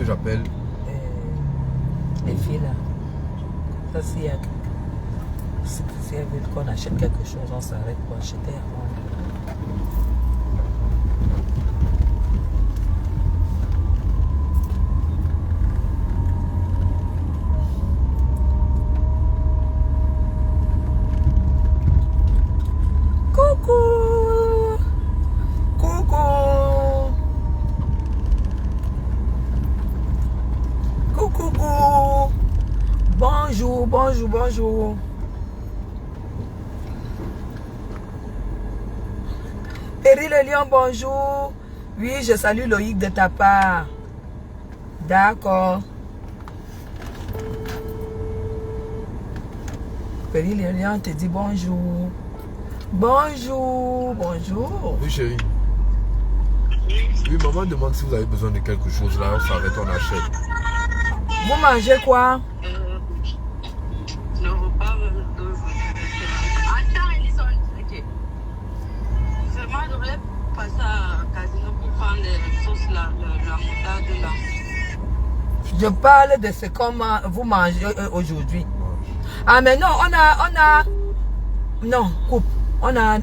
que j'appelle? Les filles là. Ça, si elles veulent qu'on achète quelque chose, on s'arrête pour acheter avant. Coucou! Coucou! Coucou! Bonjour, bonjour, bonjour. Péry le lion, bonjour. Oui, je salue Loïc de ta part. D'accord. Péry le lion te dit bonjour. Bonjour, bonjour. Oui, chérie. Oui, maman demande si vous avez besoin de quelque chose. Là, on s'arrête, on achète. Vous mangez quoi? Le repas d'aujourd'hui. Attends, Elison. Ok. Vraiment, je voulais passer à Casino pour prendre les sauces là, la moutarde là. Je parle de ce que vous mangez aujourd'hui. Ah, mais non, on a... Non, coupe. On a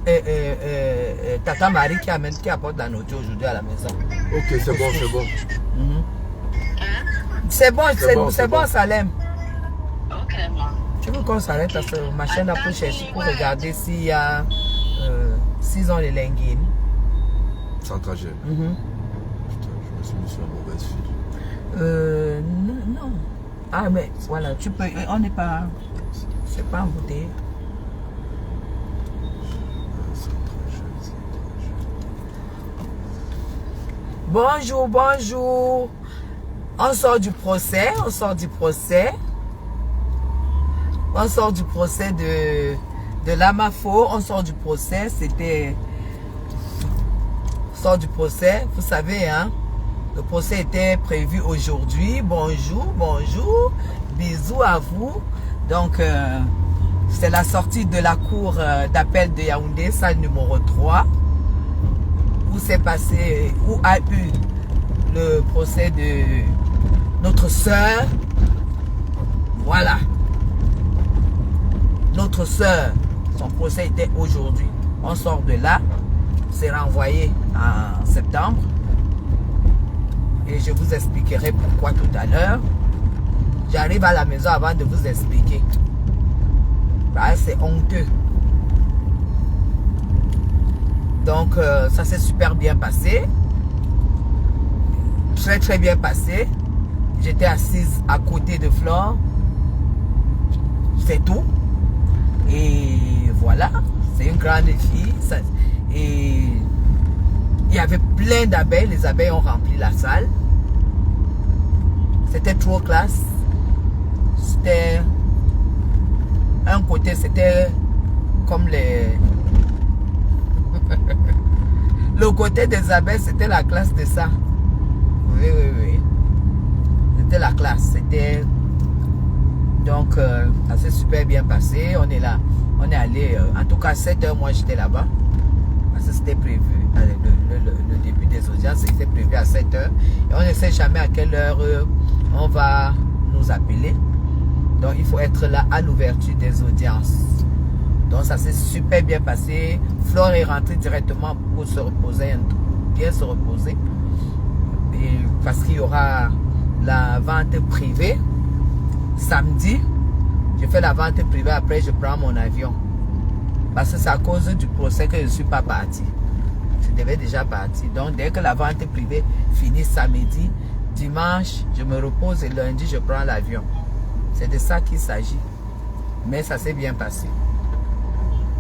Tata Marie qui apporte la nourriture aujourd'hui à la maison. Ok, c'est bon, c'est bon. C'est bon, Salem. Ok, ma. Tu veux qu'on s'arrête à ce machin là pour chercher, pour regarder s'il y a... s'ils ont les linguines. Sans trajet. Putain, je me suis mis sur la mauvaise file. Non. Ah, mais voilà, tu peux... On n'est pas... C'est pas embouteillé. Bonjour, bonjour. On sort du procès, On sort du procès de l'Amafo. On sort du procès, vous savez, hein. Le procès était prévu aujourd'hui. Bonjour, bonjour. Bisous à vous. Donc, c'est la sortie de la cour d'appel de Yaoundé, salle numéro 3. Où s'est passé, où a eu le procès de notre sœur. Voilà. Notre sœur, son procès était aujourd'hui. On sort de là. C'est renvoyé en septembre. Et je vous expliquerai pourquoi tout à l'heure. J'arrive à la maison avant de vous expliquer. Bah, c'est honteux. Donc, ça s'est super bien passé. Très, très bien passé. J'étais assise à côté de Flore. C'est tout. Et voilà. C'est une grande fille. Et il y avait plein d'abeilles. Les abeilles ont rempli la salle. C'était trop classe. C'était... Un côté, c'était comme les... Le côté des abeilles, c'était la classe de ça. Oui. C'était la classe. C'était... Donc, ça s'est super bien passé. On est là. On est allé... en tout cas, à 7 h, moi, j'étais là-bas. Parce que c'était prévu. Le début des audiences, c'était prévu à 7 h. Et on ne sait jamais à quelle heure on va nous appeler. Donc, il faut être là à l'ouverture des audiences. Donc, ça s'est super bien passé. Flore est rentrée directement pour se reposer, bien se reposer. Et parce qu'il y aura la vente privée samedi. Je fais la vente privée, après je prends mon avion. Parce que c'est à cause du procès que je ne suis pas parti. Je devais déjà partir. Donc, dès que la vente privée finit samedi, dimanche, je me repose et lundi, je prends l'avion. C'est de ça qu'il s'agit. Mais ça s'est bien passé.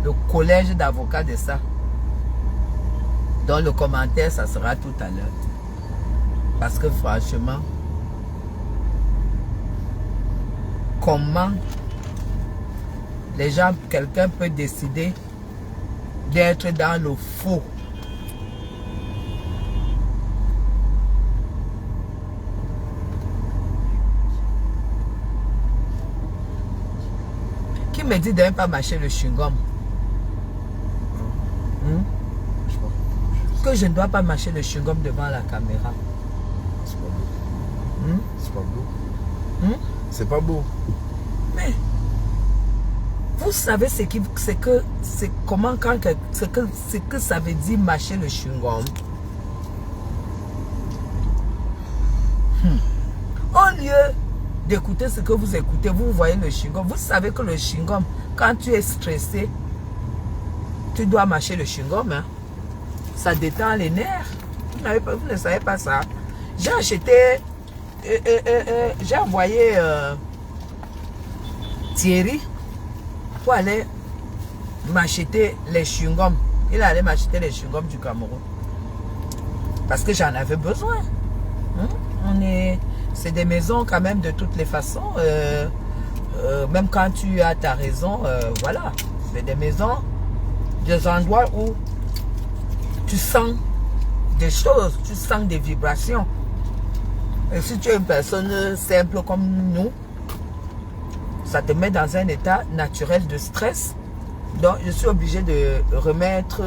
Le collège d'avocats de ça. Dans le commentaire, ça sera tout à l'heure. Parce que franchement, comment les gens, quelqu'un peut décider d'être dans le faux? Qui me dit de ne pas mâcher le chewing-gum? Que je ne dois pas mâcher le chewing-gum devant la caméra. C'est pas beau. C'est pas beau. Mais vous savez ce que ça veut dire mâcher le chewing-gum. Au lieu d'écouter ce que vous écoutez, vous voyez le chewing-gum. Vous savez que le chewing-gum, quand tu es stressé, tu dois mâcher le chewing-gum. Hein? Ça détend les nerfs. Vous ne savez pas ça. J'ai acheté, j'ai envoyé Thierry pour aller m'acheter les chewing-gums. Il allait m'acheter les chewing-gums du Cameroun. Parce que j'en avais besoin. C'est des maisons quand même de toutes les façons. Même quand tu as ta raison, voilà. C'est des maisons, des endroits où tu sens des choses, tu sens des vibrations. Et si tu es une personne simple comme nous, ça te met dans un état naturel de stress. Donc, je suis obligé de remettre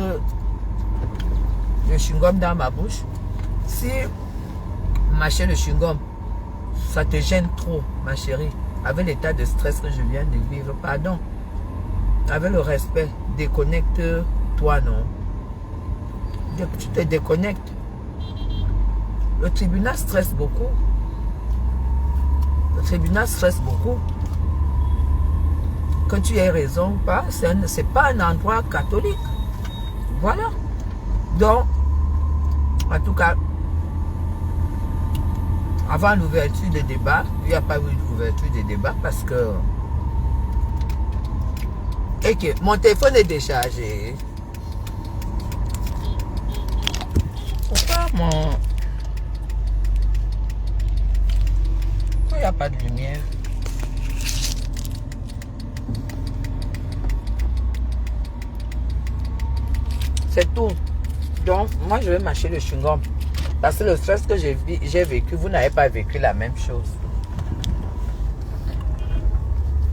le chewing-gum dans ma bouche. Si mâcher le chewing-gum, ça te gêne trop, ma chérie, avec l'état de stress que je viens de vivre, pardon, avec le respect, déconnecte-toi, non? Tu te déconnectes. Le tribunal stresse beaucoup. Le tribunal stresse beaucoup. Que tu aies raison ou pas, c'est pas un endroit catholique. Voilà. Donc, en tout cas, avant l'ouverture des débats, il n'y a pas eu d'ouverture des débats parce que... Et que mon téléphone est déchargé. Pourquoi mon... Pourquoi il n'y a pas de lumière? C'est tout. Donc, moi, je vais mâcher le chewing-gum. Parce que le stress que j'ai vécu, vous n'avez pas vécu la même chose.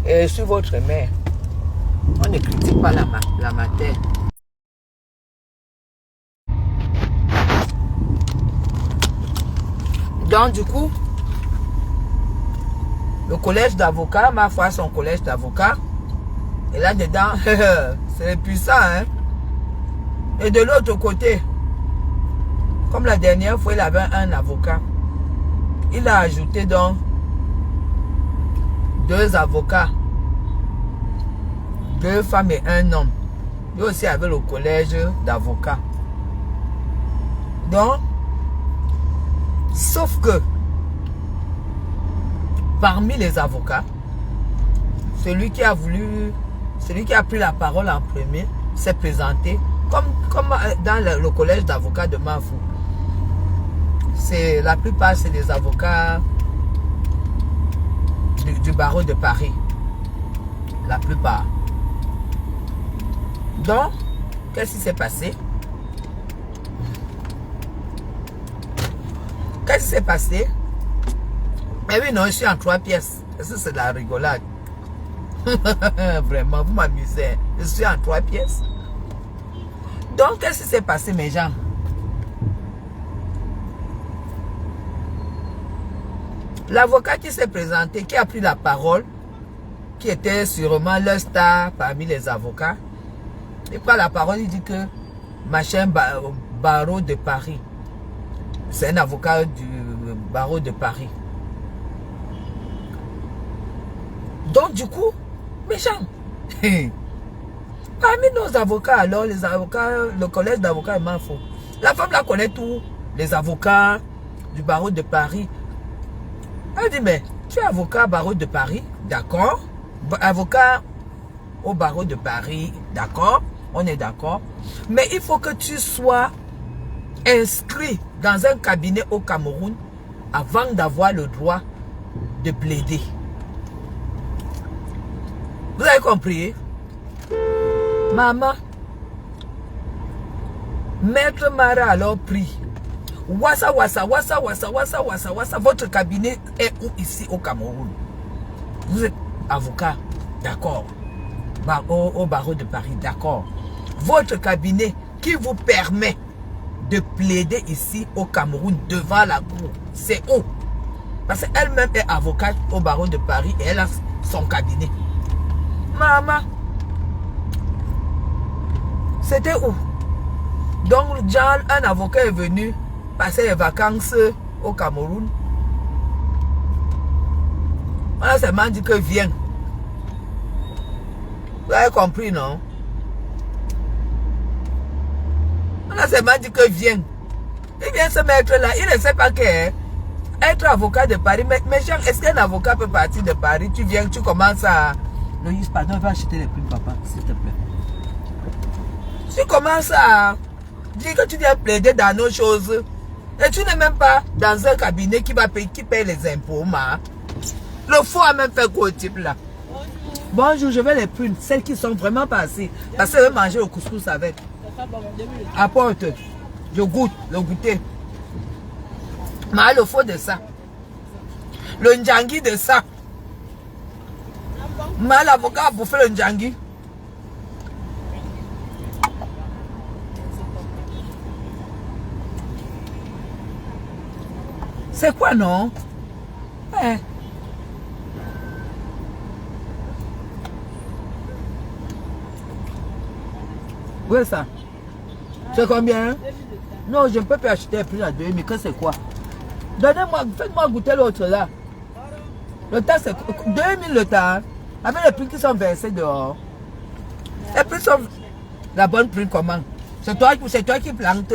Et sur votre mère, on ne critique pas la matière. Donc, du coup, le collège d'avocats, ma foi, son collège d'avocats, et là-dedans, c'est puissant, hein. Et de l'autre côté, comme la dernière fois, il avait un avocat. Il a ajouté donc 2 avocats. 2 femmes et 1 homme. Lui aussi avait le collège d'avocats. Donc, sauf que, parmi les avocats, celui qui a pris la parole en premier, s'est présenté comme dans le collège d'avocats de Mafou. La plupart, c'est des avocats du barreau de Paris. La plupart. Donc, qu'est-ce qui s'est passé? Qu'est-ce qui s'est passé? Eh oui, non, je suis en 3 pièces. Est-ce que c'est de la rigolade? Vraiment, vous m'amusez. Je suis en 3 pièces. Donc, qu'est-ce qui s'est passé, mes gens? L'avocat qui s'est présenté, qui a pris la parole, qui était sûrement le star parmi les avocats, il prend la parole, il dit que machin barreau de Paris. C'est un avocat du barreau de Paris. Donc, du coup, mes gens, parmi nos avocats, alors, les avocats, le collège d'avocats est Mafou. La femme la connaît tout, les avocats du barreau de Paris. Elle dit, mais tu es avocat barreau de Paris, d'accord? Avocat au barreau de Paris, d'accord? On est d'accord. Mais il faut que tu sois inscrit dans un cabinet au Cameroun avant d'avoir le droit de plaider. Vous avez compris? Maman, Maître Mara alors prie. Wassa, votre cabinet est où ici au Cameroun? Vous êtes avocat, d'accord. Au barreau de Paris, d'accord. Votre cabinet qui vous permet de plaider ici au Cameroun devant la cour, c'est où? Parce qu'elle-même est avocate au barreau de Paris et elle a son cabinet. Maman, c'était où? Donc, John, un avocat est venu passer les vacances au Cameroun. On a seulement dit que viens. Vous avez compris, non? On a seulement dit que viens. Il vient se mettre là. Il ne sait pas que être avocat de Paris. Mais Jean, est-ce qu'un avocat peut partir de Paris? Tu viens, tu commences à... Loïs, pardon, va acheter les plumes, papa, s'il te plaît. Tu commences à dire que tu viens plaider dans nos choses. Et tu n'es même pas dans un cabinet qui paye les impôts, ma. Le faux a même fait quoi au type là? Bonjour, je veux les prunes, celles qui sont vraiment passées. Parce que je veux manger au couscous avec. Apporte. Je goûte, le goûter. Mais le faux de ça. Le ndjangi de ça. Mais l'avocat a bouffé le ndjangi. C'est quoi, non? Ouais. Où est ça? C'est combien? Non, je ne peux pas acheter plus à 2000. Que c'est quoi? Donnez-moi, faites-moi goûter l'autre là. Le tas, c'est 2000 le tas. Avec les prix qui sont versés dehors. Les prix sont... La bonne prix comment? C'est toi qui plante.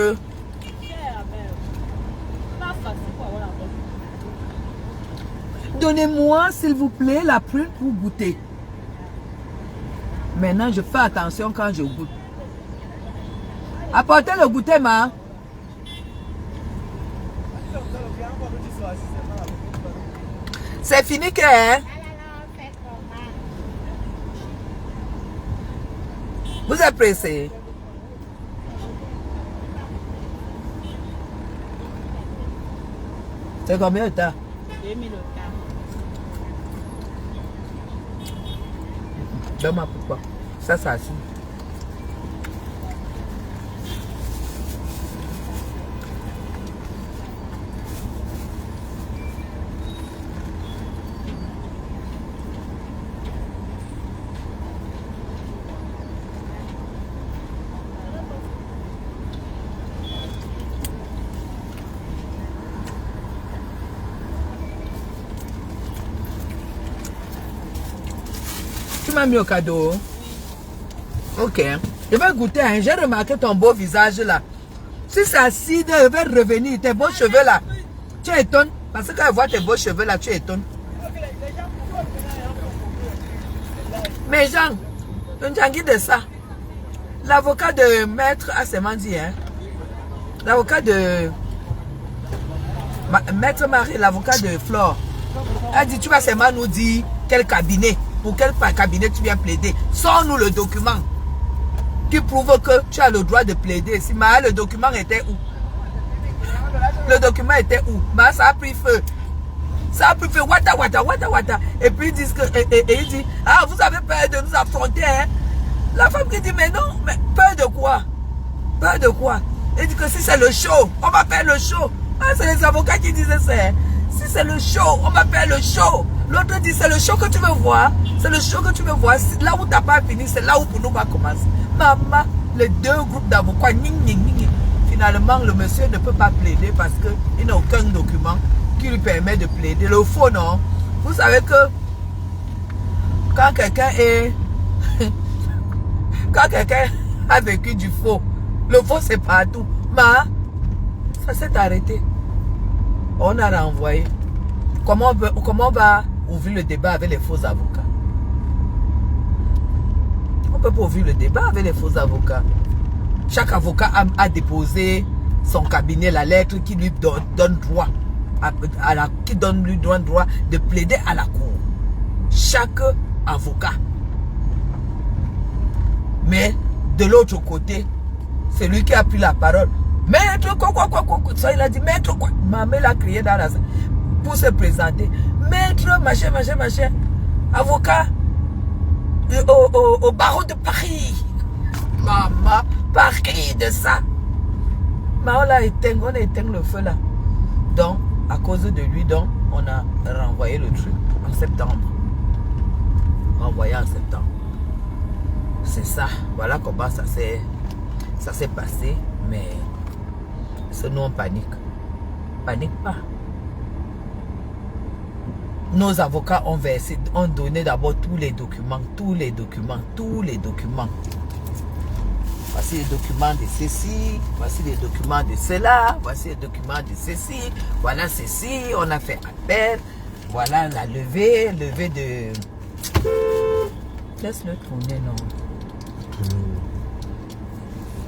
Donnez-moi, s'il vous plaît, la prune pour goûter. Maintenant, je fais attention quand je goûte. Apportez le goûter, ma. C'est fini que... Hein? Vous êtes pressé? C'est combien de temps? 2000 le temps. Donne-moi pourquoi. Ça, ça assis. Tu m'as mis au cadeau. Ok. Je vais goûter. Hein. J'ai remarqué ton beau visage là. Si c'est acide, je vais revenir. Tes beaux cheveux là. Tu étonnes. Parce que quand je vois tes beaux cheveux là, tu étonnes. Mais Jean, le ndjangi de ça. L'avocat de maître a seulement dit. Hein. L'avocat de... Maître Marie, l'avocat de Flore. A dit, tu vas seulement nous dire quel cabinet. Pour quel cabinet tu viens plaider? Sors-nous le document qui prouve que tu as le droit de plaider. Si le document était où? Le document était où? Ça a pris feu. Ça a pris feu. Wata. Et puis ils disent que... Et il dit, ah, vous avez peur de nous affronter, hein? La femme qui dit, mais non, mais peur de quoi? Peur de quoi? Il dit que si c'est le show, on va faire le show. Ah, c'est les avocats qui disaient ça. Hein? Si c'est le show, on va faire le show. L'autre dit, c'est le show que tu veux voir. C'est le show que tu veux voir. Là où tu n'as pas fini, c'est là où pour nous va commencer. Maman, les deux groupes d'avocats, finalement, le monsieur ne peut pas plaider parce qu'il n'a aucun document qui lui permet de plaider. Le faux, non. Vous savez que quand quelqu'un est... quand quelqu'un a vécu du faux, le faux, c'est partout. Mais ça s'est arrêté. On a renvoyé. Comment on va ouvrir le débat avec les faux avocats? On ne peut pas ouvrir le débat avec les faux avocats. Chaque avocat a déposé son cabinet, la lettre qui lui donne droit, qui lui donne droit de plaider à la cour. Chaque avocat. Mais de l'autre côté, c'est lui qui a pris la parole. Maître, quoi. Ça, il a dit, maître, quoi. Maman l'a crié dans la salle pour se présenter. Maître, machin. Avocat au barreau de Paris. Maman, Paris de ça. Mais on a éteint le feu là. Donc, À cause de lui, donc, on a renvoyé le truc en septembre. Renvoyé en septembre. C'est ça. Voilà comment ça s'est passé. Mais nous, on panique. Panique pas. Nos avocats ont versé, ont donné d'abord tous les documents. Voici les documents de ceci, voici les documents de cela, voici les documents de ceci, voilà ceci, on a fait appel, voilà la levée de... Laisse-le tourner, non.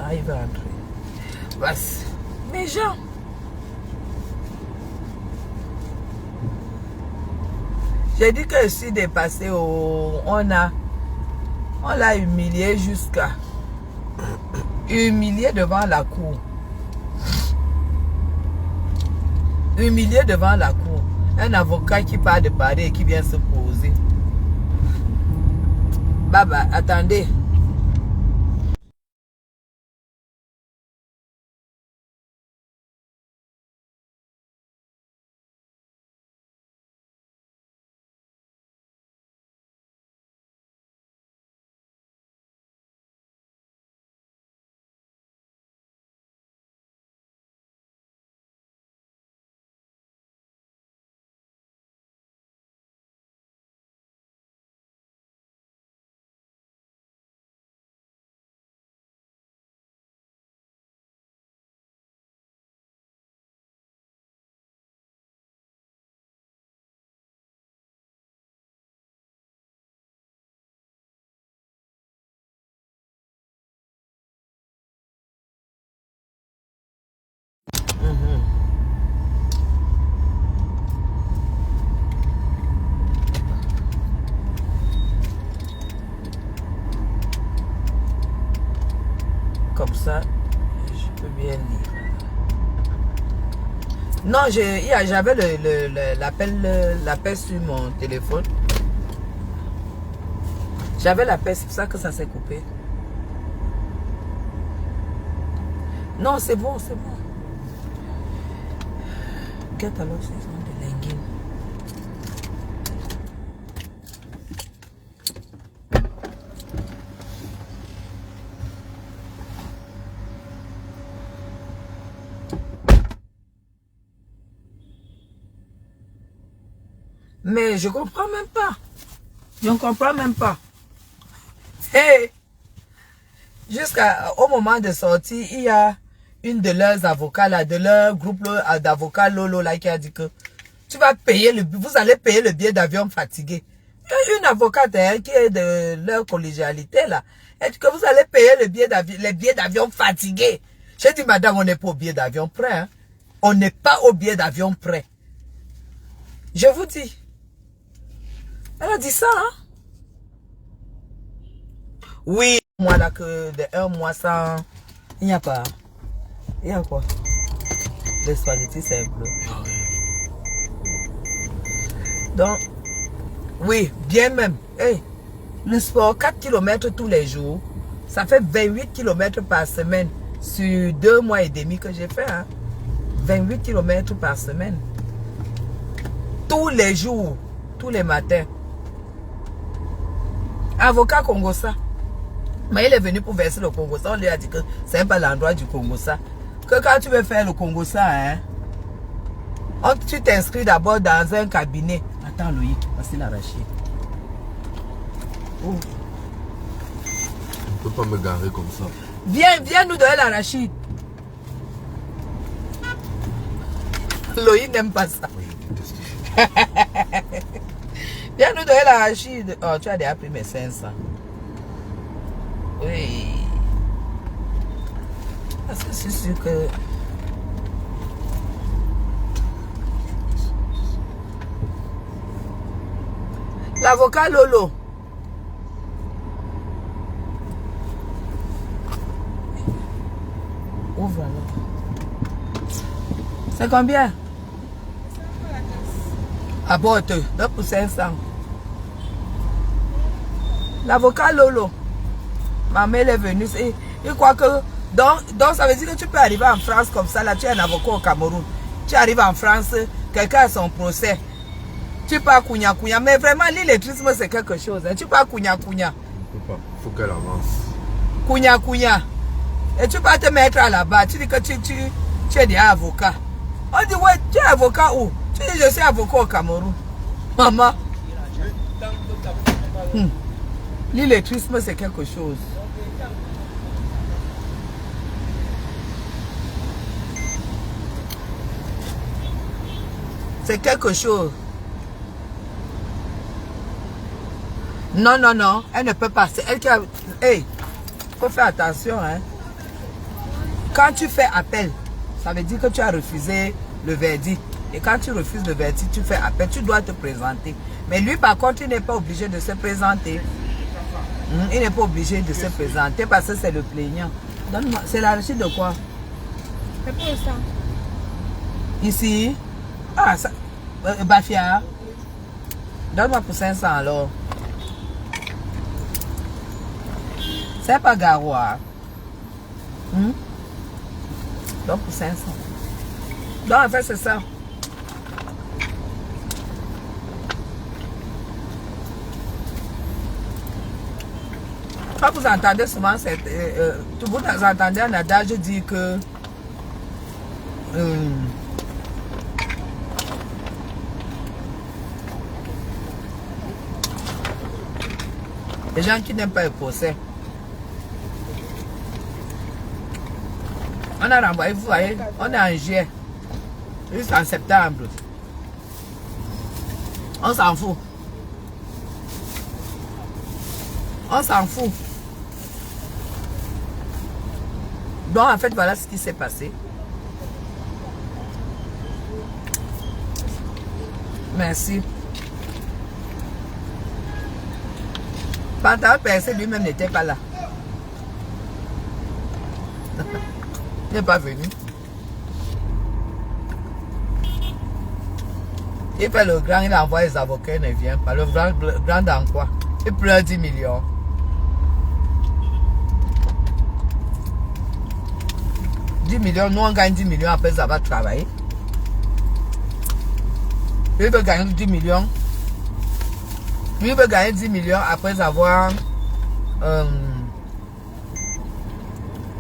Ah, il va entrer. Voici. Mes gens. J'ai dit que je suis dépassé, on l'a humilié jusqu'à... Humilié devant la cour. Humilié devant la cour. Un avocat qui part de Paris et qui vient se poser. Baba, attendez. Comme ça, je peux bien lire. Non, j'avais l'appel sur mon téléphone. J'avais l'appel, c'est pour ça que ça s'est coupé. Non, c'est bon, c'est bon. Get alors, c'est de linguine. Mais je comprends même pas. Je ne comprends même pas. Hey, jusqu'au moment de sortie, il y a une de leurs avocats là, de leur groupe d'avocats Lolo là qui a dit que tu vas payer vous allez payer le billet d'avion fatigué. Il y a une avocate qui est de leur collégialité là. Elle dit que vous allez payer les billets d'avion fatigués. J'ai dit madame, on n'est pas au billet d'avion prêt. Hein? On n'est pas au billet d'avion prêt. Je vous dis. Elle a dit ça, hein? Oui, moi là que de 1 mois sans... Il n'y a pas. Il y a quoi? Des spaghettis simples. Donc, oui, bien même. Hey, le sport, 4 km tous les jours, ça fait 28 km par semaine sur 2 mois et demi que j'ai fait. Hein? 28 km par semaine. Tous les jours, tous les matins. Avocat Congossa. Mais il est venu pour verser le Congossa. On lui a dit que c'est pas l'endroit du Congossa. Que quand tu veux faire le Congossa, hein, tu t'inscris d'abord dans un cabinet. Attends Loïc, parce qu'il a arraché. Oh. On ne peut pas me garer comme ça. Viens nous donner l'arachide. Loïc n'aime pas ça. Oui, je déteste. Viens nous donner l'arachide. Oh, tu as déjà pris mes 500. Oui. Parce que c'est sûr que... L'avocat Lolo. Ouvre alors. C'est combien? Apporte, 2 pour 500. L'avocat Lolo. Ma mère est venue. Il croit que... Donc ça veut dire que tu peux arriver en France comme ça. Là, tu es un avocat au Cameroun. Tu arrives en France, quelqu'un a son procès. Tu pars Kounia Kounia. Mais vraiment, l'illettrisme, c'est quelque chose. Hein. Tu pars Kounia Kounia. Il faut pas. Il faut qu'elle avance. Kounia Kounia. Et tu vas te mettre à la barre. Tu dis que tu es déjà avocat. On dit, ouais, tu es avocat où? Tu dis, je suis avocat au Cameroun. Maman. L'illettrisme, c'est quelque chose. C'est quelque chose. Non, non, non. Elle ne peut pas. C'est elle qui a... Hey, faut faire attention, hein. Quand tu fais appel, ça veut dire que tu as refusé le verdict. Et quand tu refuses le verdict, tu fais appel, tu dois te présenter. Mais lui, par contre, il n'est pas obligé de se présenter. Il n'est pas obligé de se présenter parce que c'est le plaignant. Donne-moi, c'est l'arraché de quoi? C'est pour ça. Ici? Ah, ça... Bafia. Donne-moi pour 500 alors. C'est pas Garoua. Donc pour 500. Donc en fait c'est ça. Quand vous entendez souvent, vous entendez un adage dire que les gens qui n'aiment pas le procès. On a renvoyé, vous voyez, on est en juillet, jusqu'en septembre. On s'en fout. On s'en fout. Donc en fait, voilà ce qui s'est passé. Merci. Pantalon percé lui-même n'était pas là. Il n'est pas venu. Il fait le grand, il envoie les avocats, il ne vient pas. Le grand dans quoi? Il pleure 10 millions. Nous on gagne 10 millions après ça va travailler. Lui veut gagner 10 millions. Lui veut gagner 10 millions après avoir...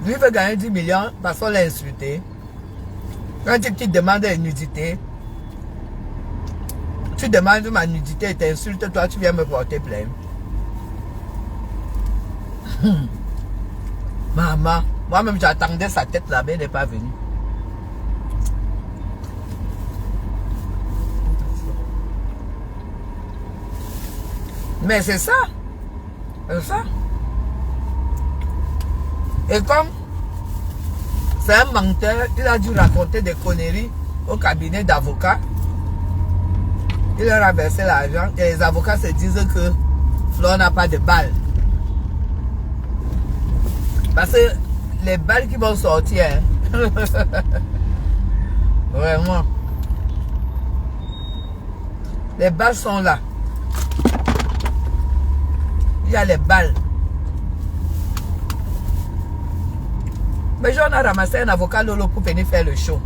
lui veut gagner 10 millions parce qu'on l'a insulté. Quand tu demandes la nudité, tu demandes ma nudité et t'insultes, toi tu viens me porter plainte. Maman, moi-même j'attendais sa tête là-bas, elle n'est pas venue. Mais c'est ça. C'est ça. Et comme c'est un menteur, il a dû raconter des conneries au cabinet d'avocats. Il leur a versé l'argent et les avocats se disent que Flore n'a pas de balles. Parce que les balles qui vont sortir, hein, vraiment, les balles sont là. Il y a les balles. Mais j'en ai ramassé un avocat Lolo pour venir faire le show.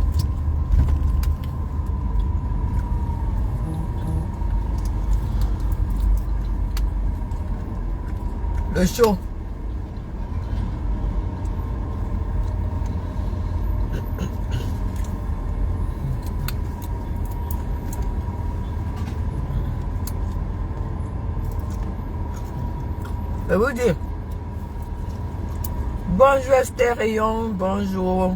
Le show. Je vous dis. Bonjour Esther Rayon, bonjour.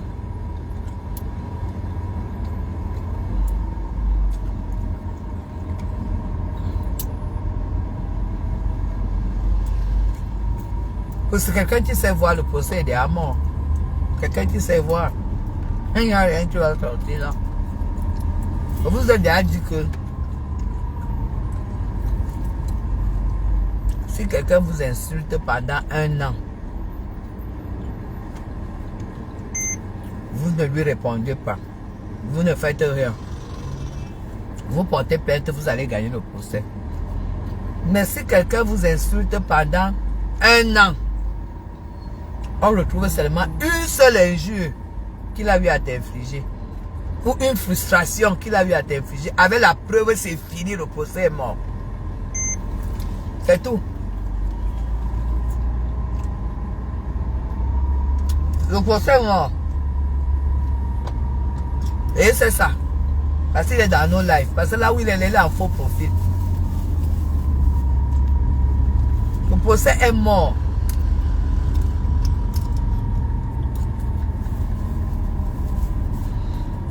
Parce que quelqu'un qui sait voir le procès est à mort. Quelqu'un qui sait voir. Il n'y a rien qui va sortir là. Je vous ai déjà dit que si quelqu'un vous insulte pendant 1 an, vous ne lui répondez pas. Vous ne faites rien. Vous portez plainte, vous allez gagner le procès. Mais si quelqu'un vous insulte pendant 1 an, on retrouve seulement une seule injure qu'il a eu à t'infliger. pour une frustration qu'il a eu à t'infliger. Avec la preuve, c'est fini, le procès est mort. C'est tout. Le procès est mort. Et c'est ça. Parce qu'il est dans nos lives. Parce que là où il est en faux profil. Le procès est mort.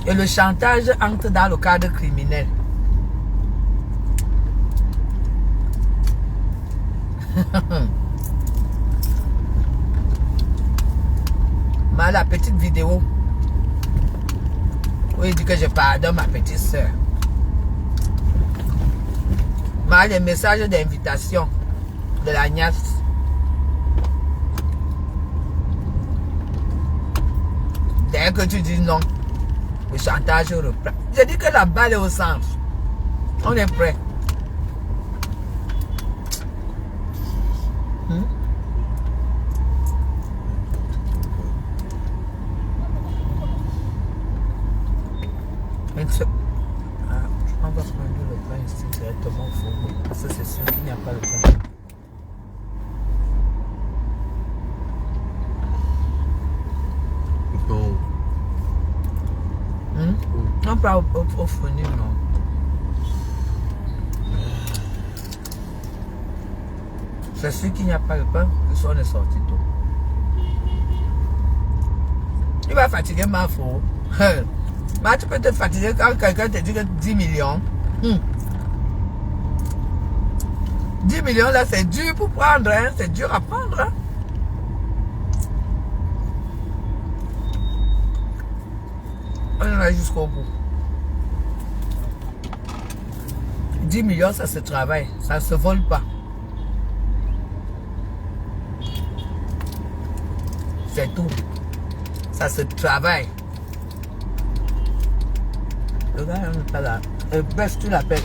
Et le chantage entre dans le cadre criminel. Mais la petite vidéo où il dit que je pardonne ma petite soeur. Mais les messages d'invitation de la nièce. Dès que tu dis non, le chantage reprend. Je dis que la balle est au centre. On est prêt. On va prendre le pain ici directement au four. Parce que c'est sûr qu'il n'y a pas le pain. Non, pas au fourneau, non. C'est sûr qu'il n'y a pas le pain, le son est sorti tôt. Il va fatiguer ma faux. Mais tu peux te fatiguer quand quelqu'un te dit que 10 millions. 10 millions là, c'est dur pour prendre, hein? C'est dur à prendre. Hein? On en a jusqu'au bout. 10 millions, ça se travaille, ça ne se vole pas. C'est tout. Ça se travaille. Le gars n'est pas là. Bref, tu l'appelles.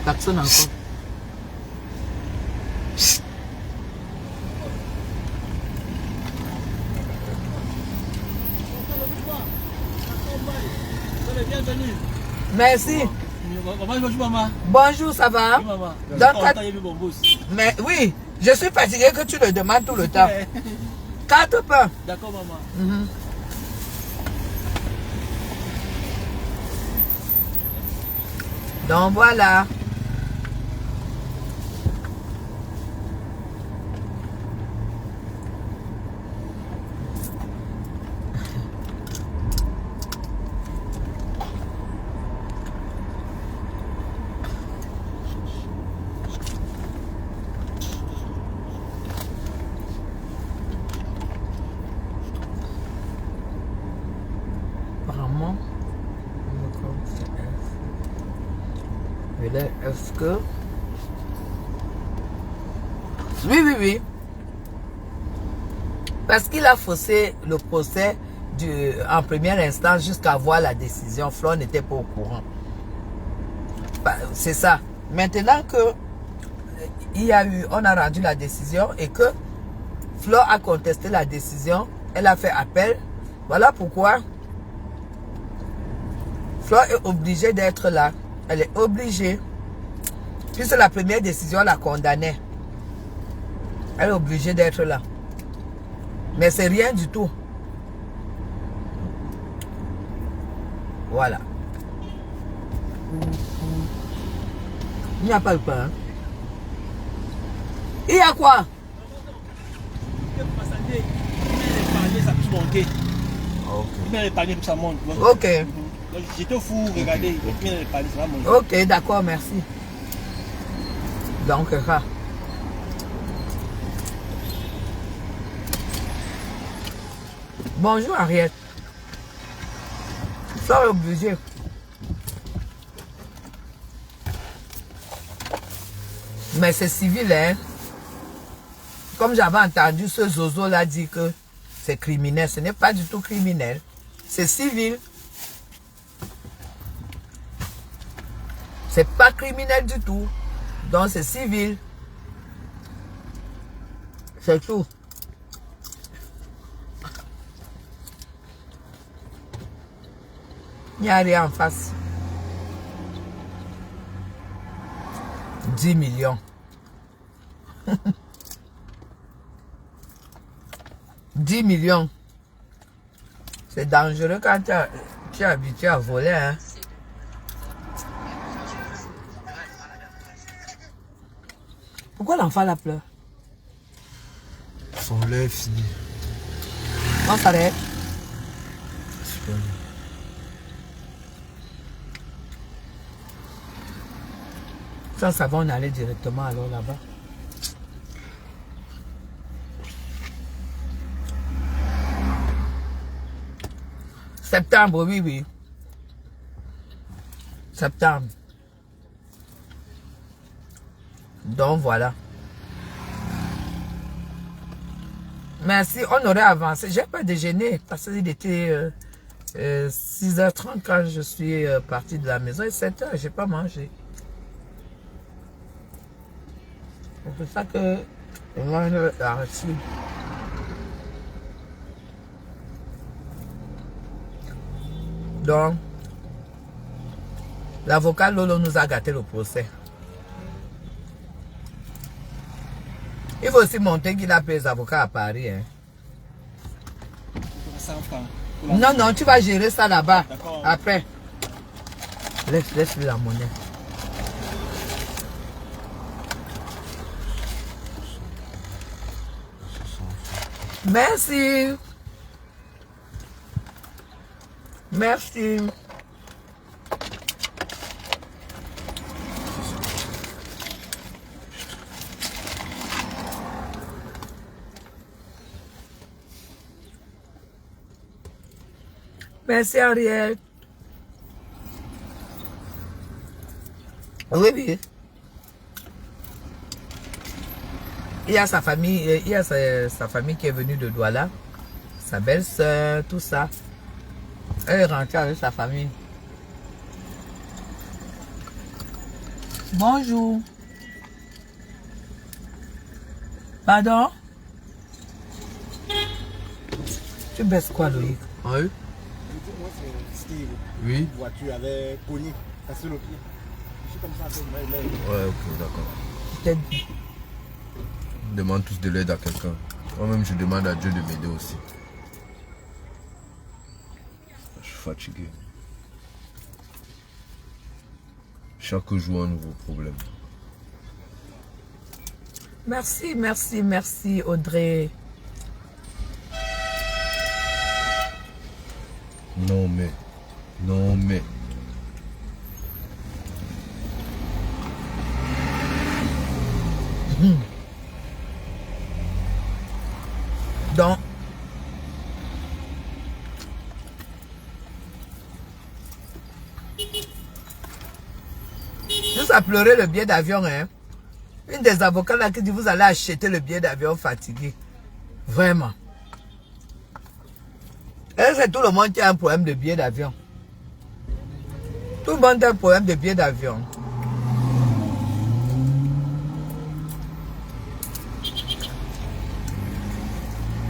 Personne encore. Merci. Bonjour maman. Bonjour, ça va? Oui, maman. Donc, mais oui, je suis fatigué que tu le demandes tout le temps. 4 pains. D'accord maman. Donc voilà. Apparemment, est-ce que... Oui. Parce qu'il a faussé le procès en première instance jusqu'à voir la décision. Flore n'était pas au courant. C'est ça. Maintenant que on a rendu la décision et que Flore a contesté la décision, elle a fait appel. Voilà pourquoi Flore est obligée d'être là. Elle est obligée. Puisque la première décision la condamnait. Elle est obligée d'être là. Mais c'est rien du tout. Voilà. Il n'y a pas le pain. Il y a quoi? Ok. J'étais fou, regardez. Ok, d'accord, merci. Donc, ça. Bonjour, Ariel. Flore est obligée. Mais c'est civil, hein. Comme j'avais entendu, ce Zozo l'a dit que c'est criminel. Ce n'est pas du tout criminel. C'est civil. C'est pas criminel du tout. Donc c'est civil. C'est tout. Il n'y a rien en face. 10 millions. 10 millions. C'est dangereux quand tu es habitué à voler. Hein? Pourquoi l'enfant la pleure? Son lait est fini. On s'arrête. Super. Sans savoir, on allait directement alors là-bas. Septembre, oui, oui. Septembre. Donc voilà. Merci, on aurait avancé. J'ai pas déjeuné parce qu'il était 6h30 quand je suis partie de la maison et 7h, j'ai pas mangé. C'est pour ça que je mange là-dessus. Donc, l'avocat Lolo nous a gâté le procès. Il faut aussi montrer qu'il a payé les avocats à Paris. Hein. Non, non, tu vas gérer ça là-bas. Après. Laisse-lui la monnaie. Merci. Merci. Merci Ariel. Oui, oui. Il y a sa famille, il y a sa famille qui est venue de Douala, sa belle-sœur, tout ça. Elle est rentrée avec sa famille. Bonjour. Pardon? Tu baisses quoi, Loïc? Oui. Oui. La voiture avait cogné, cassé le pied. Je suis comme ça. Ouais, ok, d'accord. Peut-être dit. On demande tous de l'aide à quelqu'un. Moi-même, je demande à Dieu de m'aider aussi. Je suis fatigué. Chaque jour, un nouveau problème. Merci, merci, merci Audrey. Non mais. Non mais. Donc, juste à pleurer le billet d'avion, hein. Une des avocats là qui dit vous allez acheter le billet d'avion fatigué. Vraiment. Et c'est tout le monde qui a un problème de billet d'avion. Tout le monde a un problème de billet d'avion.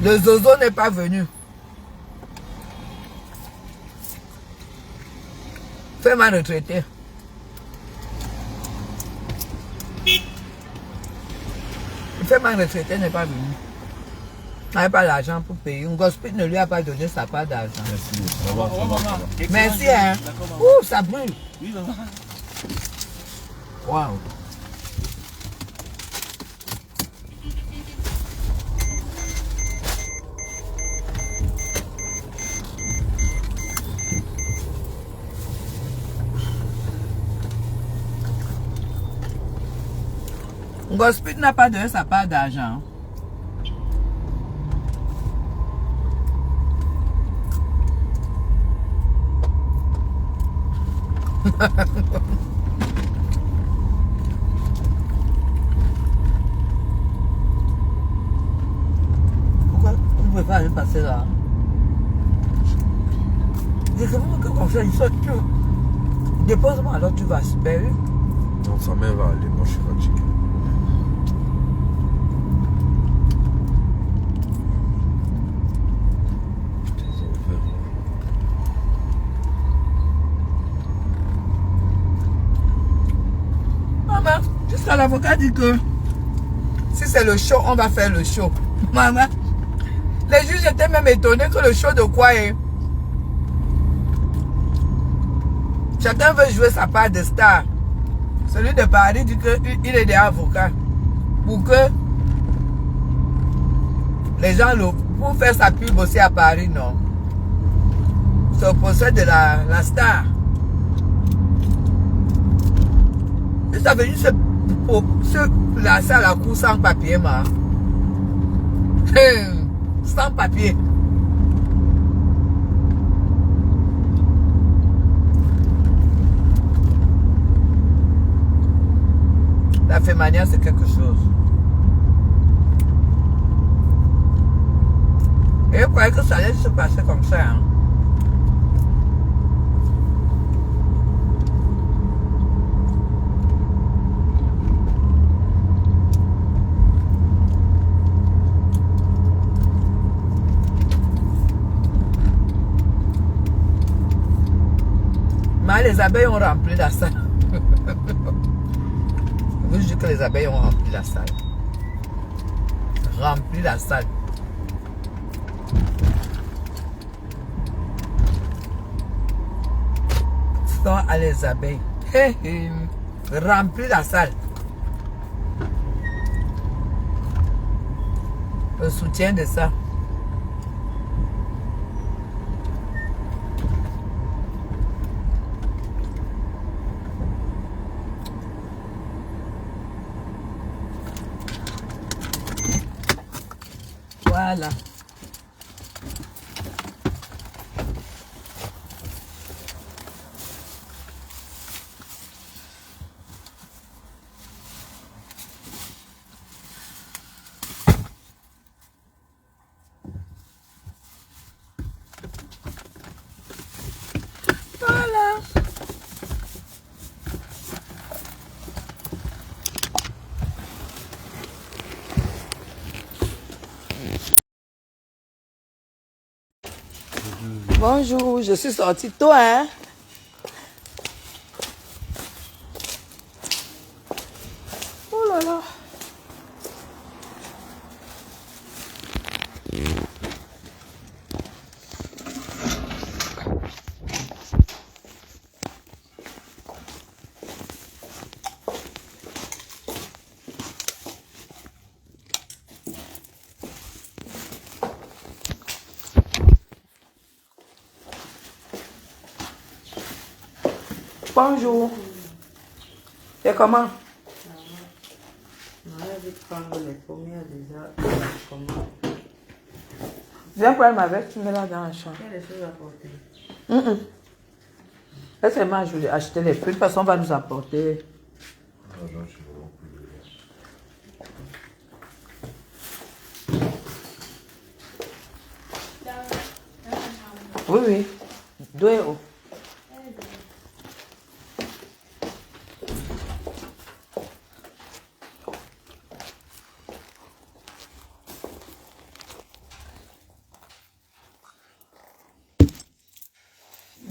Le Zozo n'est pas venu. Fais-moi retraiter. Fais-moi retraiter n'est pas venu. Il n'avait pas d'argent pour payer. Un gospel ne lui a pas donné sa part d'argent. Merci. Au revoir, au revoir. Merci, hein. Ouh, ça brûle. Oui, maman. Waouh. Gospel n'a pas donné sa part d'argent. Pourquoi vous ne pouvez pas aller passer là? C'est comment que comme ça, ils sont tous. Dépose-moi alors tu vas super vite. Non, sa mère va aller, moi je suis fatigué. Maman, jusqu'à l'avocat dit que si c'est le show, on va faire le show. Maman, les juges étaient même étonnés que le show de quoi est. Chacun veut jouer sa part de star. Celui de Paris dit qu'il est des avocats. Pour que les gens, pour faire sa pub aussi à Paris, non. C'est au procès de la star. Et ça veut dire se placer à la cour sans papier, ma. Sans papier. La fémania, c'est quelque chose. Et je croyais que ça allait se passer comme ça. Hein. Mais les abeilles ont rempli la salle. Je vous dis que les abeilles ont rempli la salle. Rempli la salle. Sans à les abeilles. Rempli la salle. Le soutien de ça. Voilà. Voilà. Bonjour, je suis sortie tôt, hein? Oh là là. Bonjour. C'est comment? Viens prendre ma veste, tu mets là dans la chambre. Il y a des choses à porter. Laissez-moi acheter les fruits, de toute façon on va nous apporter. Oui, oui. 2 euros.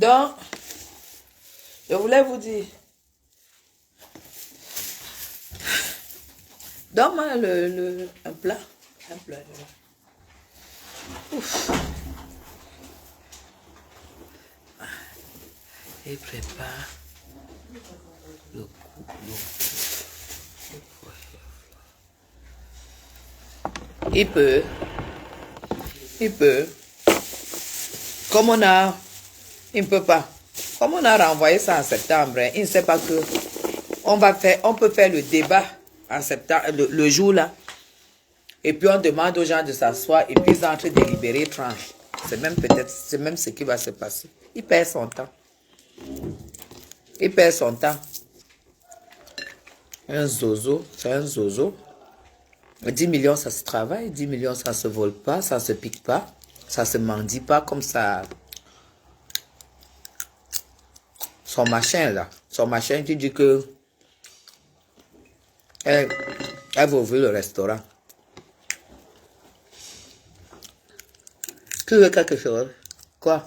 Donc, je voulais vous dire. Donne-moi un plat. Un plat. Ouf. Et prépare le coup. Il peut. Comme on a... Il ne peut pas. Comme on a renvoyé ça en septembre, hein, il ne sait pas que on peut faire le débat en septembre, le jour là. Et puis on demande aux gens de s'asseoir et puis ils entrent délibérer tranche. C'est même ce qui va se passer. Il perd son temps. Il perd son temps. Un zozo, c'est un zozo. 10 millions, ça se travaille. 10 millions, ça se vole pas, ça se pique pas. Ça se mendie pas comme ça. son machin là, son machin qui dit que elle va ouvrir le restaurant. Tu veux quelque chose? Quoi?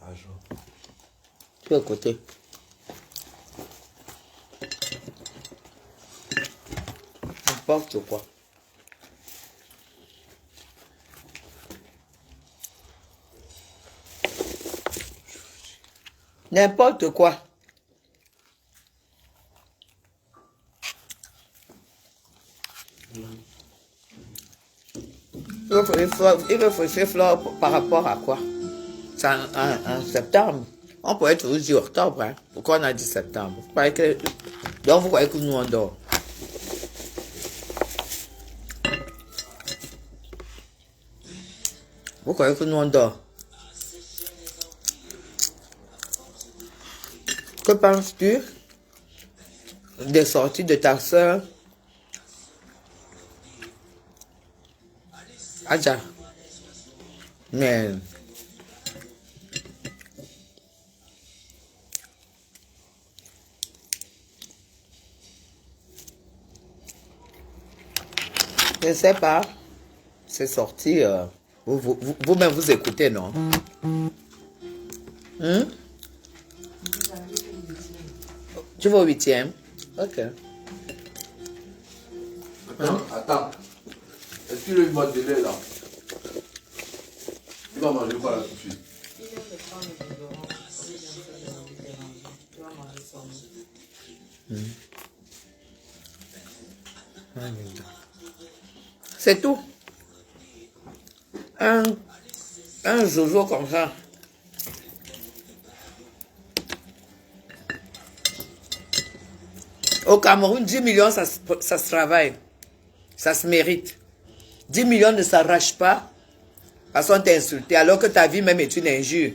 Argent. Tu veux côté? N'importe quoi. N'importe quoi. Il veut faire fleurs par rapport à quoi? C'est en septembre. On pourrait toujours dire octobre. Hein? Pourquoi on a dit septembre? Donc vous croyez que nous on dort? Vous croyez que nous on dort? Que penses-tu des sorties de ta soeur Adja? Mais je ne sais pas, c'est sorti, vous-même vous écoutez, non? Tu vas au 8e? Ok. Attends. Est-ce qu'il y a une boîte de lait là? Il va manger quoi là tout de suite? C'est tout. Un jojo comme ça. Au Cameroun, 10 millions, ça se travaille. Ça se mérite. 10 millions ne s'arrachent pas parce qu'on t'a insulté, alors que ta vie même est une injure.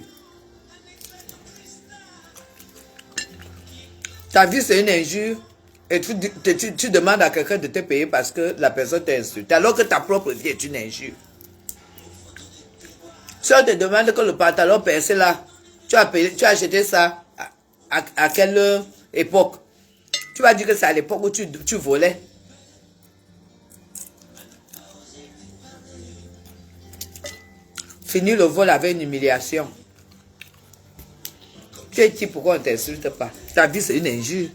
Ta vie, c'est une injure. Et tu demandes à quelqu'un de te payer parce que la personne t'a insulté, alors que ta propre vie est une injure. Si on te demande que le pantalon percé là, tu as acheté ça à quelle époque? Tu vas dire que c'est à l'époque où tu volais. Finir le vol avec une humiliation. Tu es qui, pourquoi on ne t'insulte pas? Ta vie, c'est une injure.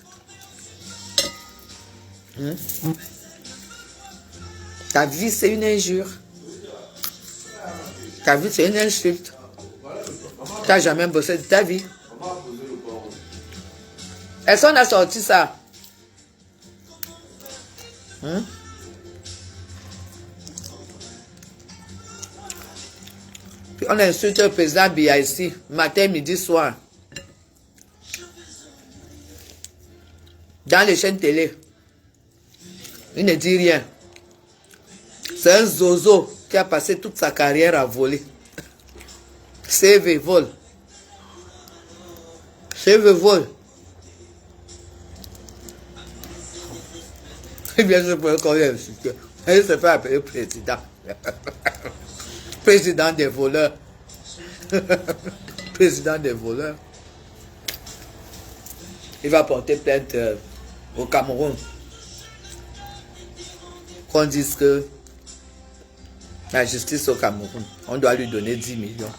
Ta vie, c'est une injure. Ta vie, c'est une insulte. Tu n'as jamais bossé de ta vie. Est-ce qu'on a sorti ça? Puis on insulte le président Biya ici, matin, midi, soir. Dans les chaînes télé. Il ne dit rien. C'est un zozo qui a passé toute sa carrière à voler. CV, vol. CV, vol. Eh bien, je peux encore insulter. Il se fait appeler président. Président des voleurs. Président des voleurs. Il va porter plainte au Cameroun. Qu'on dise que la justice au Cameroun, on doit lui donner 10 millions.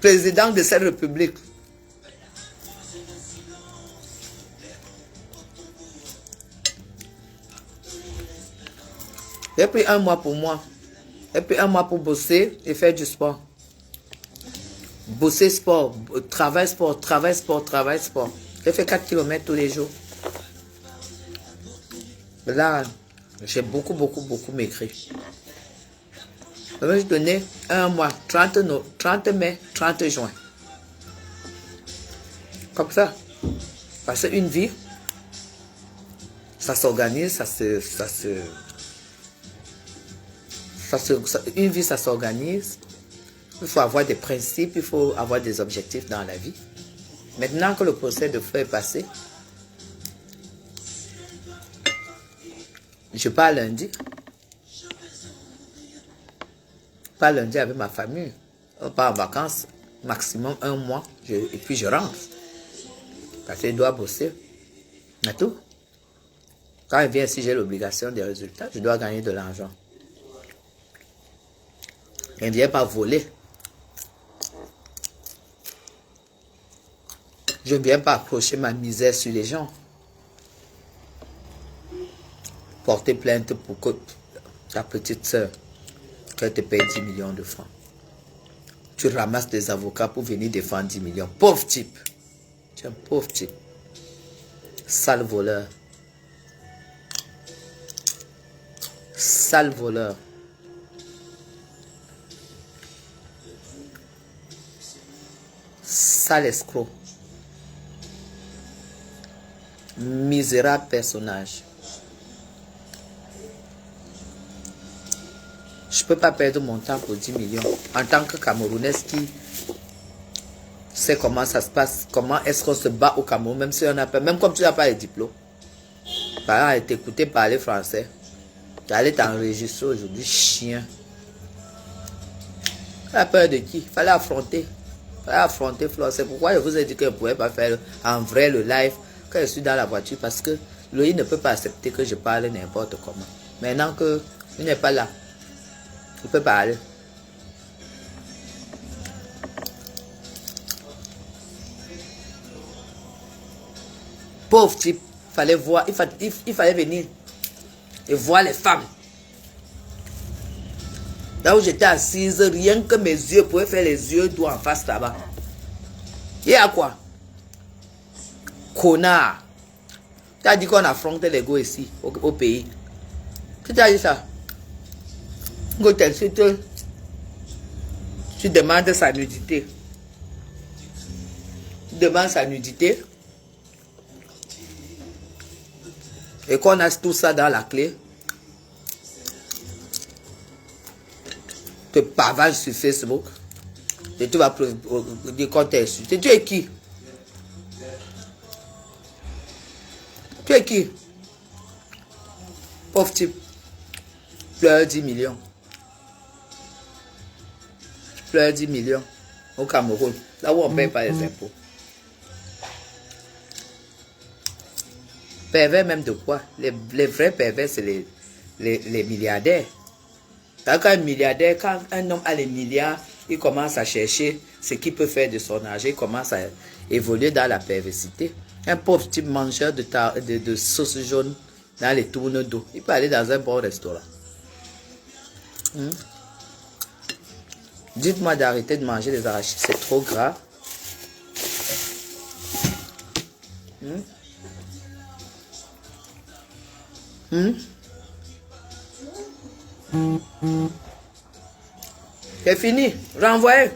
Président de cette république. J'ai pris un mois pour moi. J'ai pris un mois pour bosser et faire du sport. Bosser sport, travail sport, travail sport, travail sport. J'ai fait 4 km tous les jours. Là, j'ai beaucoup maigri. Je vais donner un mois, 30 mai, 30 juin. Comme ça. Parce qu'une vie, ça s'organise, une vie, ça s'organise. Il faut avoir des principes, il faut avoir des objectifs dans la vie. Maintenant que le procès de feu est passé, je pars lundi. Je pars lundi avec ma famille. On part en vacances, maximum un mois, et puis je rentre. Parce qu'il doit bosser. C'est tout. Quand il vient ici, j'ai l'obligation des résultats. Je dois gagner de l'argent. Il ne vient pas voler. Je ne viens pas approcher ma misère sur les gens. Porter plainte pour que ta petite soeur, qu'elle te paye 10 millions de francs. Tu ramasses des avocats pour venir défendre 10 millions. Pauvre type. Tu es un pauvre type. Sale voleur. Sale voleur. Sale escroc. Misérable personnage. Je ne peux pas perdre mon temps pour 10 millions. En tant que Camerounaise qui sait comment ça se passe, comment est-ce qu'on se bat au Cameroun, même si on a peur, même comme tu n'as pas les diplômes. Par exemple, t'écouter parler français. Tu allais t'enregistrer aujourd'hui, chien. Tu as peur de qui? Il fallait affronter. Il fallait affronter Flore. C'est pourquoi je vous ai dit que je ne pouvais pas faire en vrai le live quand je suis dans la voiture, parce que Loïc ne peut pas accepter que je parle n'importe comment. Maintenant qu'il n'est pas là, il peut parler. Pauvre type, fallait voir, il fallait venir et voir les femmes. Là où j'étais assise, rien que mes yeux pouvaient faire les yeux doux en face là-bas. Et à quoi? Connard. Tu as dit qu'on affrontait les go ici, au pays. Qui t'a dit ça? Tu demandes sa nudité. Tu demandes sa nudité. Et qu'on a tout ça dans la clé. Te pavage sur Facebook. Et tu vas dire qu'on t'a insulté. Tu es qui? Tu es qui? Pauvre type. Pleure 10 millions. Pleure 10 millions au Cameroun. Là où on ne paye pas les impôts. Pervers même de quoi? Les vrais pervers, c'est les milliardaires. Quand un milliardaire, quand un homme a les milliards, il commence à chercher ce qu'il peut faire de son argent, il commence à évoluer dans la perversité. Un pauvre type mangeur de sauce jaune dans les tournes d'eau, il peut aller dans un bon restaurant. Dites-moi d'arrêter de manger des arachides, c'est trop gras. C'est fini, renvoyez.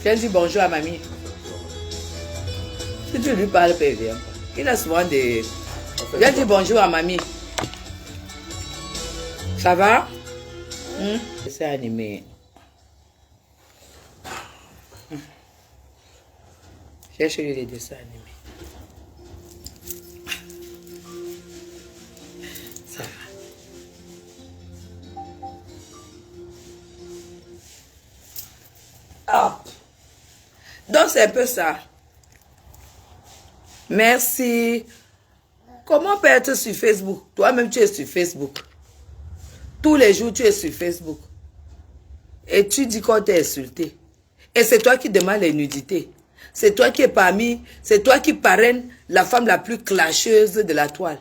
Viens dire bonjour à mamie. Si tu lui parles, il vient pas. Il a souvent des... Viens dire bonjour à mamie. Ça va? C'est animé. Cherche les dessins animés. Ça va. Ah. Donc c'est un peu ça. Merci. Comment peut être sur Facebook? Toi-même tu es sur Facebook. Tous les jours tu es sur Facebook. Et tu dis qu'on t'a insulté. Et c'est toi qui demandes les nudités. C'est toi qui es parmi, c'est toi qui parraine la femme la plus clasheuse de la toile.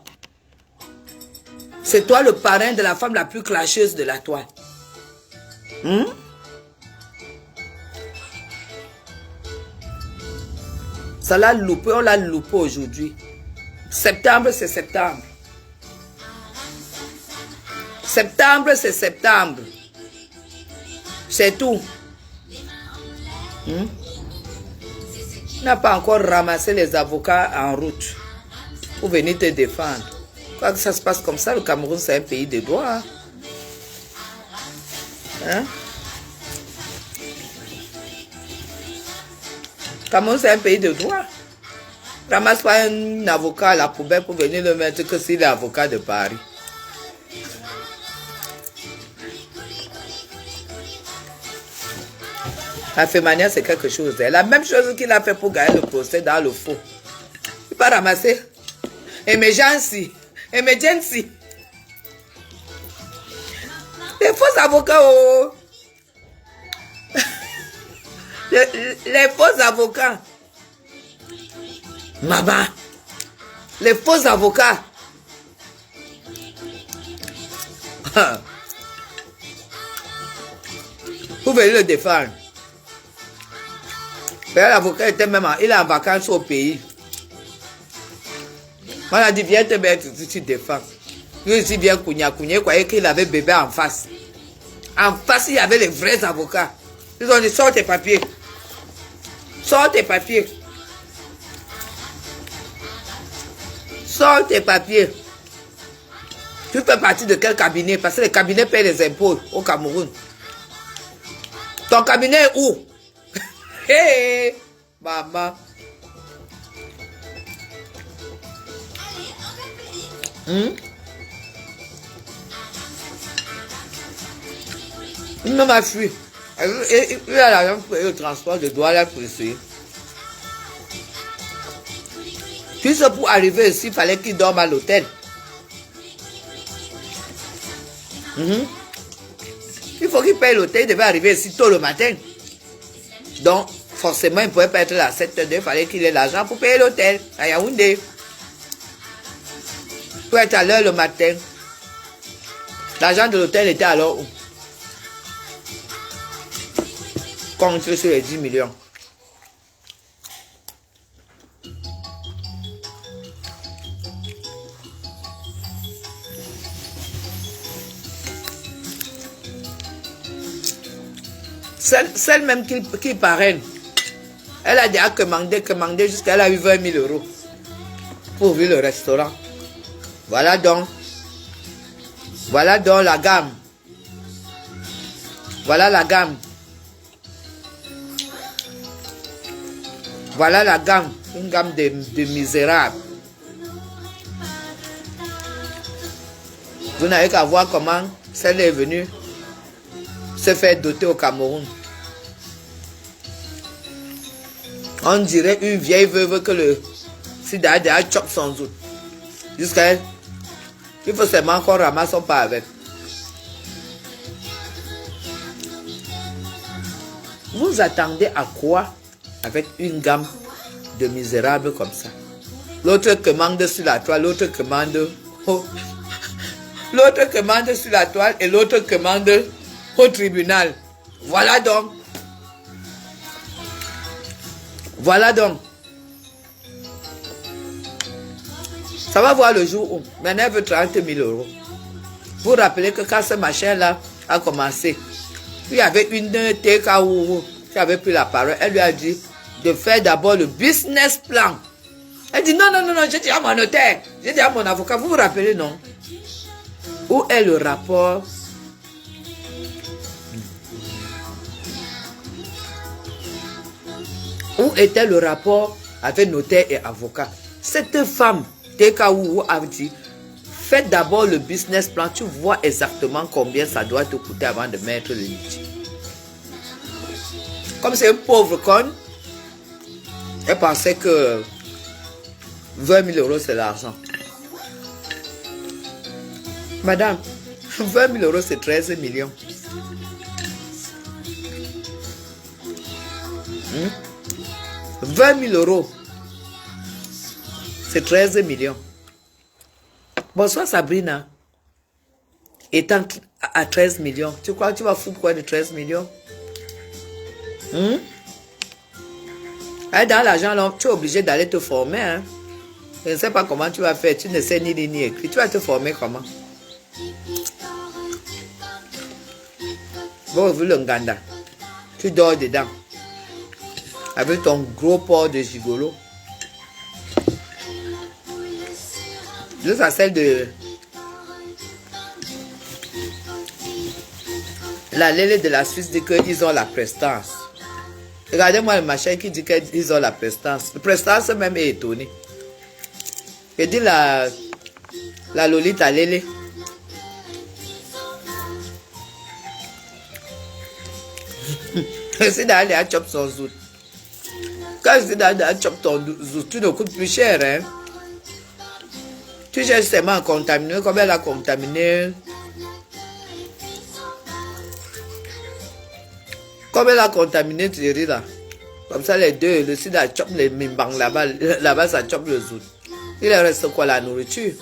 C'est toi le parrain de la femme la plus clasheuse de la toile. Ça l'a loupé, on l'a loupé aujourd'hui. Septembre, c'est septembre. Septembre, c'est septembre. C'est tout. Tu n'as pas encore ramassé les avocats en route pour venir te défendre. Quoi que ça se passe comme ça, le Cameroun, c'est un pays de droit. Hein? Cameroun, c'est un pays de droit. Ramasse pas un avocat à la poubelle pour venir le mettre que s'il est avocat de Paris. La Fémania, c'est quelque chose. C'est la même chose qu'il a fait pour gagner le procès dans le faux. Il va ramasser. Emergency. Emergency. Les faux avocats, oh. Les faux avocats. Maman. Les faux avocats. Vous venez le défendre. L'avocat était même il est en vacances au pays. On a dit viens te mettre, tu défends. Lui aussi vient Kounia. Kounia croyait qu'il avait bébé en face. En face, il y avait les vrais avocats. Ils ont dit sors tes papiers. Sors tes papiers. Sors tes papiers. Tu fais partie de quel cabinet? Parce que les cabinets paient les impôts au Cameroun. Ton cabinet est où? Hé, maman. Il m'a fui. Il a l'argent pour le transport de Douala pour essayer. Puis pour arriver ici, il fallait qu'il dorme à l'hôtel. Il faut qu'il paye l'hôtel, il devait arriver ici tôt le matin. Donc, forcément, il ne pouvait pas être là à 7h02, il fallait qu'il ait l'argent pour payer l'hôtel à Yaoundé. Pour être à l'heure le matin. L'argent de l'hôtel était alors où? Compte sur les 10 millions. Celle même qui parraine, elle a déjà commandé jusqu'à elle a eu 20 000 € pour ouvrir le restaurant. Voilà donc la gamme. Voilà la gamme. Voilà la gamme. Une gamme de misérables. Vous n'avez qu'à voir comment celle est venue se faire doter au Cameroun. On dirait une vieille veuve que le sida a chope sans doute. Jusqu'à elle. Il faut seulement qu'on ramasse son pas avec. Vous attendez à quoi avec une gamme de misérables comme ça? L'autre commande sur la toile, l'autre commande l'autre commande sur la toile et l'autre commande au tribunal. Voilà donc. Voilà donc. Ça va voir le jour où maintenant elle veut 30 000 €. Vous vous rappelez que quand ce machin-là a commencé, il y avait une TKO qui avait pris la parole. Elle lui a dit de faire d'abord le business plan. Elle dit non, j'ai dit à mon notaire, j'ai dit à mon avocat. Vous vous rappelez, non? Où est le rapport? Où était le rapport avec notaire et avocat? Cette femme, TKO, a dit, faites d'abord le business plan, tu vois exactement combien ça doit te coûter avant de mettre le litige. Comme c'est une pauvre conne, elle pensait que 20 000 € c'est l'argent. Madame, 20 000 € c'est 13 millions. 20 000 €, c'est 13 millions. Bonsoir Sabrina. Étant à 13 millions, tu crois que tu vas foutre quoi de 13 millions? Dans l'argent, tu es obligé d'aller te former. Hein? Je ne sais pas comment tu vas faire. Tu ne sais ni lire ni écrire. Tu vas te former comment? Bon, vu le Nganda. Tu dors dedans. Avec ton gros port de gigolo. Juste à celle de... La Lélé de la Suisse dit qu'ils ont la prestance. Regardez-moi le machin qui dit qu'ils ont la prestance. La prestance même est étonné. Il dit la Lolita Lélé. C'est d'aller à chop son zout. Quand c'est d'aller à chop ton zout, tu ne coûtes plus cher, hein. Tu cherches seulement à contaminer, comme elle a contaminé. Comme elle a contaminé Thierry là. Comme ça les deux, le sida chope les mimbang là-bas ça chope le zout. Il reste quoi, la nourriture?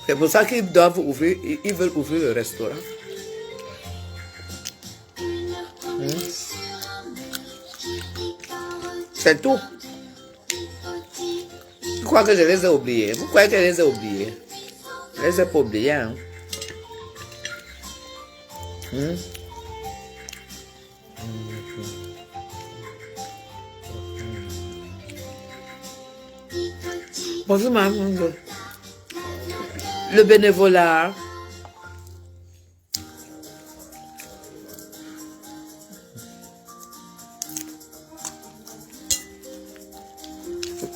C'est pour ça qu'ils doivent ouvrir, ils veulent ouvrir le restaurant. C'est tout. Je crois que je les ai oubliés. Vous croyez que je les ai oubliés? Je les ai pas oubliés, hein. Bonjour, maman. Le bénévolat.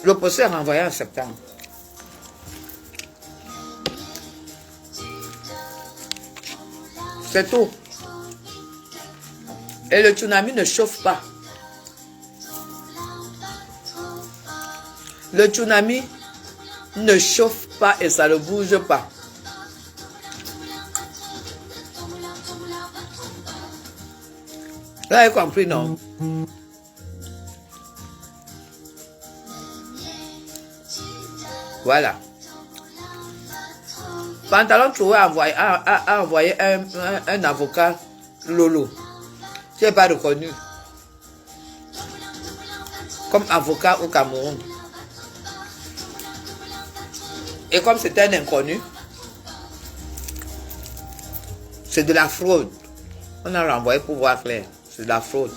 Le procès est renvoyé en septembre. C'est tout. Et le tsunami ne chauffe pas. Le tsunami ne chauffe pas et ça ne bouge pas. Vous avez compris, non? Voilà. Pantalon trouvé a envoyé un avocat Lolo. Tu n'es pas reconnu comme avocat au Cameroun. Et comme c'est un inconnu, c'est de la fraude. On a renvoyé pour voir clair. C'est de la fraude.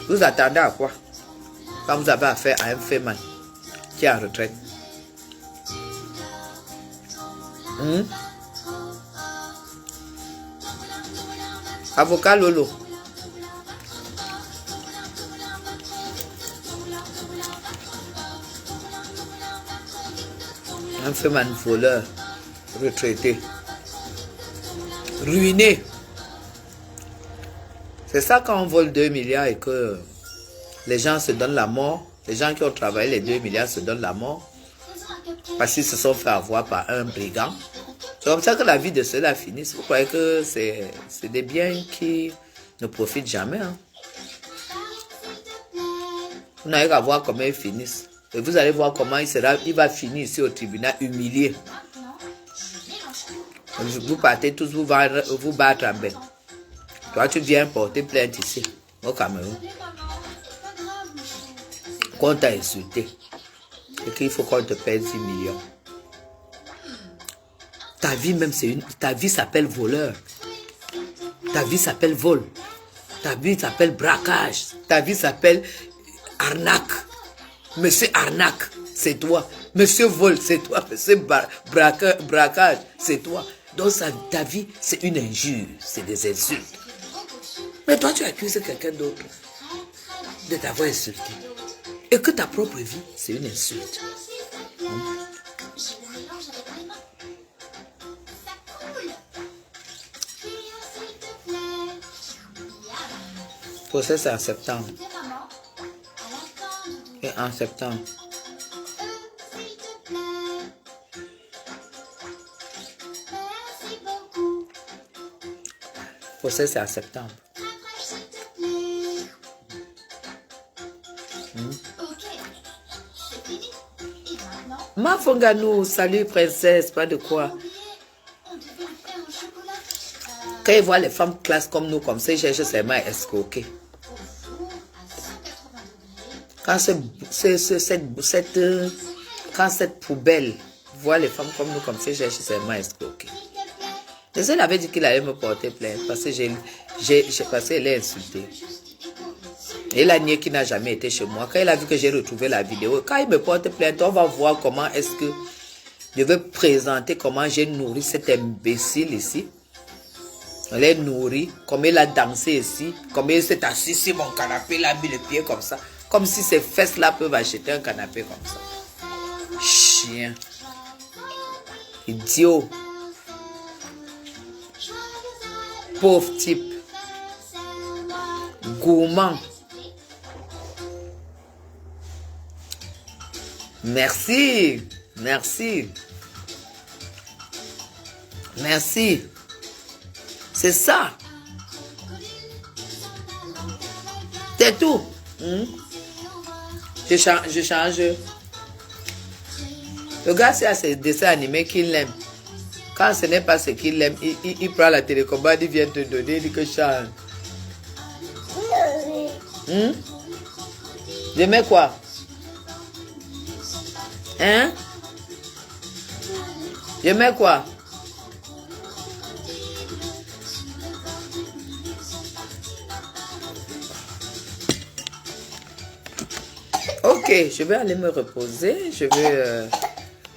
Vous attendez à quoi? Quand vous avez affaire à un féman qui est en retraite. Avocat Lolo. Un féman voleur, retraité, ruiné. C'est ça quand on vole 2 milliards et que les gens se donnent la mort. Les gens qui ont travaillé les 2 milliards se donnent la mort parce qu'ils se sont fait avoir par un brigand. C'est comme ça que la vie de ceux-là finit. Vous croyez que c'est des biens qui ne profitent jamais, hein? Vous n'avez qu'à voir comment ils finissent. Et vous allez voir comment il va finir ici au tribunal humilié. Vous partez tous vous battre en bain. Toi, tu viens porter plainte ici, au Cameroun. Qu'on t'a insulté. Et qu'il faut qu'on te paye 10 millions. Ta vie même, ta vie s'appelle voleur. Ta vie s'appelle vol. Ta vie s'appelle braquage. Ta vie s'appelle arnaque. Monsieur arnaque, c'est toi. Monsieur vol, c'est toi. Monsieur braquage, c'est toi. Donc ta vie, c'est une injure. C'est des insultes. Mais toi, tu accuses quelqu'un d'autre de t'avoir insulté. Et que ta propre vie, c'est une insulte. Le procès, c'est en septembre. Et en septembre. Le procès, c'est en septembre. Ma Fonganou, salut princesse, pas de quoi. Quand ils voient les femmes classe comme nous, comme ça, ils cherchent seulement à escroquer. Quand cette poubelle voit les femmes comme nous, comme ça, ils cherchent seulement à escroquer. Et elle avait dit qu'il allait me porter plainte parce que parce qu'elle est insultée. Et la nièce qui n'a jamais été chez moi, quand il a vu que j'ai retrouvé la vidéo, quand il me porte plainte, on va voir comment est-ce que je vais présenter comment j'ai nourri cet imbécile ici. On les nourrit, comme il a dansé ici, comme il s'est assis sur mon canapé, il a mis le pied comme ça. Comme si ces fesses-là peuvent acheter un canapé comme ça. Chien. Idiot. Pauvre type. Gourmand. Merci. Merci. Merci. C'est ça. C'est tout. Je change. Le gars, c'est à ses dessins animés qu'il aime. Quand ce n'est pas ce qu'il aime, il prend la télécommande, il vient te donner, il dit que change. Je mets quoi? Hein? Je mets quoi? Ok, je vais aller me reposer. Je vais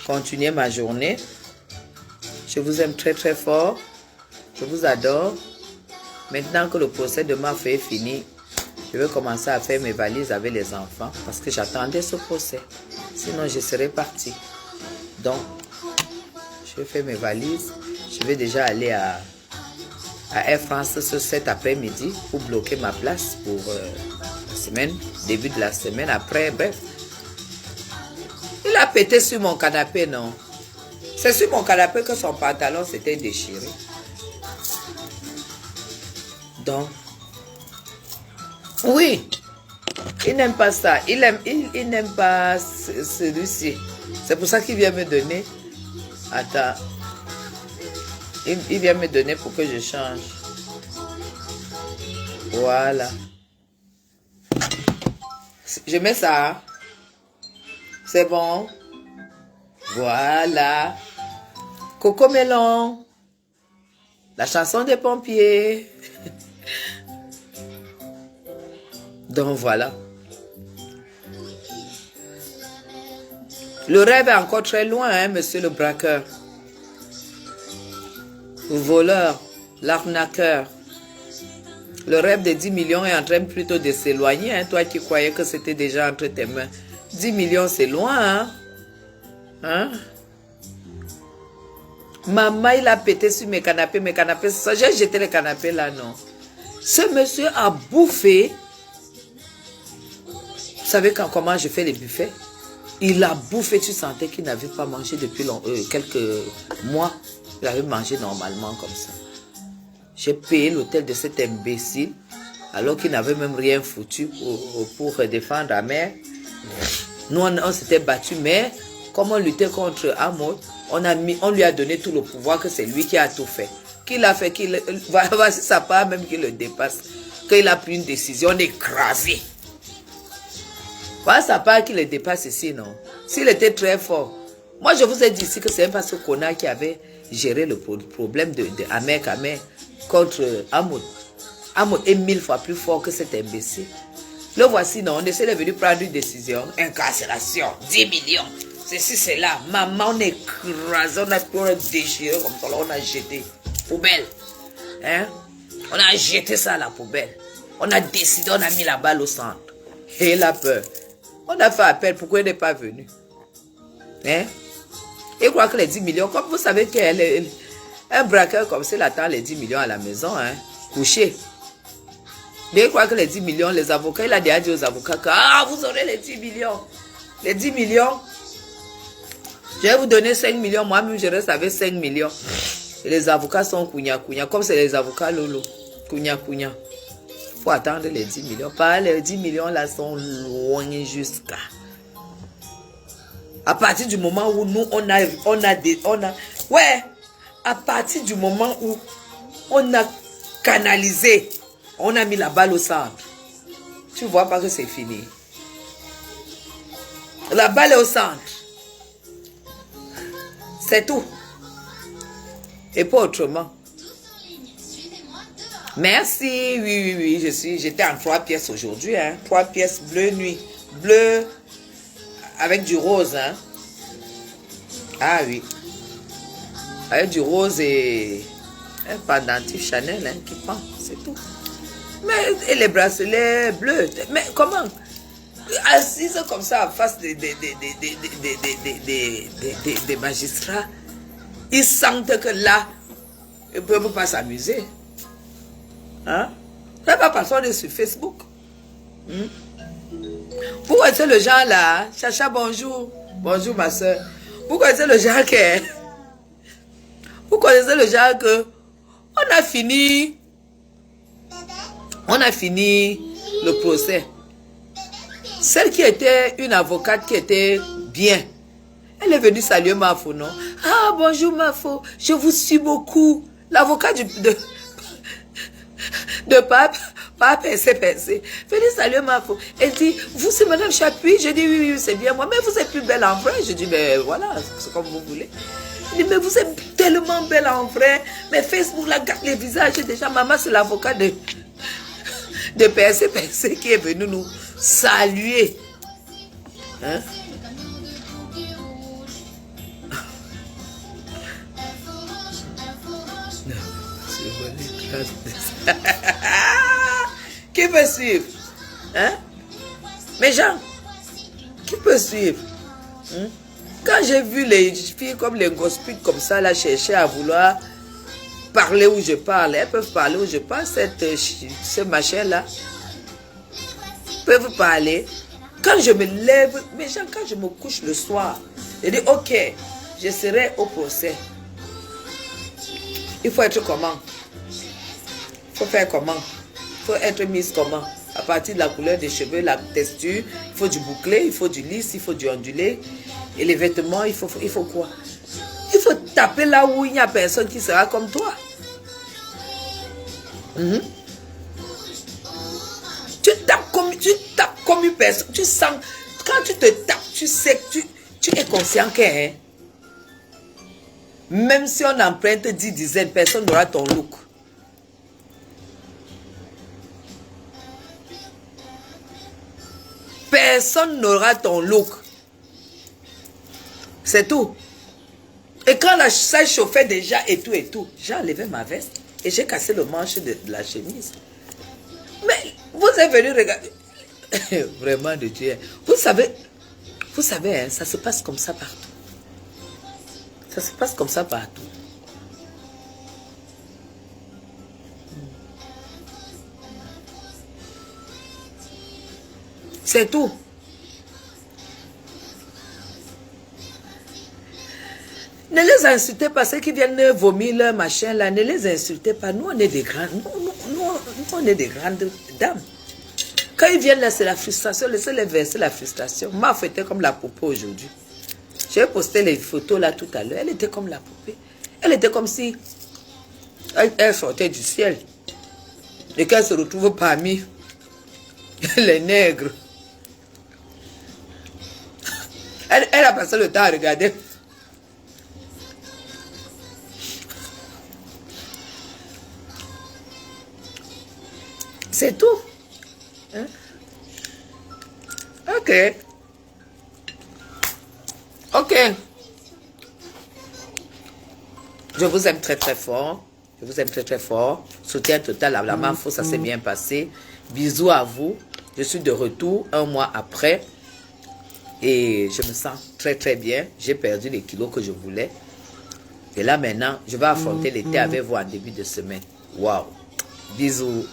continuer ma journée. Je vous aime très très fort. Je vous adore. Maintenant que le procès de ma fille est fini, je vais commencer à faire mes valises avec les enfants parce que j'attendais ce procès. Sinon, je serais partie. Donc, je fais mes valises. Je vais déjà aller à Air France cet après-midi pour bloquer ma place pour la semaine, début de la semaine. Après, bref. Il a pété sur mon canapé, non? C'est sur mon canapé que son pantalon s'était déchiré. Donc, oui, il n'aime pas ça. Il n'aime pas celui-ci. C'est pour ça qu'il vient me donner. Attends. Il vient me donner pour que je change. Voilà. Je mets ça. C'est bon. Voilà. Coco Melon. La chanson des pompiers. Donc voilà. Le rêve est encore très loin, hein, monsieur le braqueur. Le voleur, l'arnaqueur. Le rêve de 10 millions est en train plutôt de s'éloigner. Hein, toi qui croyais que c'était déjà entre tes mains. 10 millions, c'est loin. Hein? Hein? Maman, il a pété sur mes canapés. Mes canapés, c'est ça. J'ai jeté les canapés là, non. Ce monsieur a bouffé. Vous savez comment je fais les buffets? Il a bouffé. Tu sentais qu'il n'avait pas mangé depuis quelques mois. Il avait mangé normalement comme ça. J'ai payé l'hôtel de cet imbécile alors qu'il n'avait même rien foutu pour défendre la mère. Nous, on s'était battu, mais comme on luttait contre Ahmad, on lui a donné tout le pouvoir que c'est lui qui a tout fait. Qu'il a fait, voici sa part même qui le dépasse. Qu'il a pris une décision écrasée. Voilà sa part qui le dépasse ici, non? S'il était très fort. Moi, je vous ai dit ici que c'est pas ce connard qui avait géré le problème de Ahmed Kamer contre Ahmad. Ahmad est 1000 fois plus fort que cet imbécile. Le voici, non? On essaie de venir prendre une décision. Incarcération, 10 millions. Ceci, c'est là. Maman, on a écrasé, on a déchiré comme ça. Là, on a jeté. Poubelle. Hein? On a jeté ça à la poubelle. On a décidé, on a mis la balle au centre. Et il a peur. On a fait appel. Pourquoi il n'est pas venu? Hein? Il croit que les 10 millions, comme vous savez qu'un braqueur comme ça, il attend les 10 millions à la maison, hein? Couché. Il croit que les 10 millions, les avocats, il a déjà dit aux avocats que vous aurez les 10 millions. Les 10 millions. Je vais vous donner 5 millions. Moi-même, je reste avec 5 millions. Et les avocats sont kounya. Comme c'est les avocats Lolo. Kounya. Il faut attendre les 10 millions. Pas les 10 millions là sont loin jusqu'à. À partir du moment où nous, ouais. À partir du moment où on a canalisé, on a mis la balle au centre. Tu vois pas que c'est fini. La balle est au centre. C'est tout. Et pas autrement. Merci. Oui. J'étais en 3 pièces aujourd'hui. Hein. 3 pièces bleu nuit. Bleu avec du rose. Hein. Ah oui. Avec du rose et Un pendentif Chanel hein, qui prend, c'est tout. Mais et les bracelets bleus, mais comment? Assise comme ça en face des magistrats, ils sentent que là, ils ne peuvent pas s'amuser. Hein? Ça va passer sur Facebook. Vous connaissez le genre là, Chacha, bonjour. Bonjour ma soeur. Vous connaissez le genre que... Vous connaissez le genre que... On a fini le procès. Celle qui était une avocate qui était bien, elle est venue saluer Mafo, non? Ah, bonjour Mafo, je vous suis beaucoup. L'avocat de Pape PC. Venez saluer Mafo. Elle dit, vous c'est Madame Chapuis? Je dis, oui, c'est bien moi. Mais vous êtes plus belle en vrai. Je dis, mais voilà, c'est comme vous voulez. Elle dit, mais vous êtes tellement belle en vrai. Mais Facebook, là, garde les visages. Déjà, maman, c'est l'avocat de PC qui est venu nous saluer. Hein? Qui peut suivre? Hein? Mes gens, qui peut suivre? Hein? Quand j'ai vu les filles comme les gospites comme ça, là, chercher à vouloir parler où je parle, elles peuvent parler où je parle, ce machin-là, peuvent parler. Quand je me lève, mes gens, quand je me couche le soir, je dis, ok, je serai au procès. Il faut être comment? Il faut faire comment? Il faut être mise comment? À partir de la couleur des cheveux, la texture, il faut du bouclé, il faut du lisse, il faut du ondulé. Et les vêtements, il faut quoi? Il faut taper là où il n'y a personne qui sera comme toi. Tu tapes comme une personne. Tu sens, quand tu te tapes, tu sais que tu es conscient que hein, même si on emprunte 10 dizaines, personne n'aura ton look. Personne n'aura ton look. C'est tout. Et quand ça chauffait déjà et tout, j'ai enlevé ma veste et j'ai cassé le manche de la chemise. Mais vous êtes venu regarder. Vraiment de Dieu. Vous savez, hein, ça se passe comme ça partout. Ça se passe comme ça partout. C'est tout. Ne les insultez pas, ceux qui viennent vomir leur machin là, ne les insultez pas. Nous, on est des grandes, nous, on est des grandes dames. Quand ils viennent là, c'est la frustration, laissez-les verser la frustration. Ma fille était comme la poupée aujourd'hui. J'ai posté les photos là tout à l'heure, elle était comme la poupée. Elle était comme si elle sortait du ciel. Et qu'elle se retrouve parmi les nègres. Elle a passé le temps à regarder. C'est tout. Hein? Ok. Ok. Je vous aime très très fort. Je vous aime très très fort. Soutien total à la Mafo, ça s'est bien passé. Bisous à vous. Je suis de retour 1 mois après. Et je me sens très très bien. J'ai perdu les kilos que je voulais. Et là maintenant, je vais affronter l'été avec vous en début de semaine. Waouh. Bisous.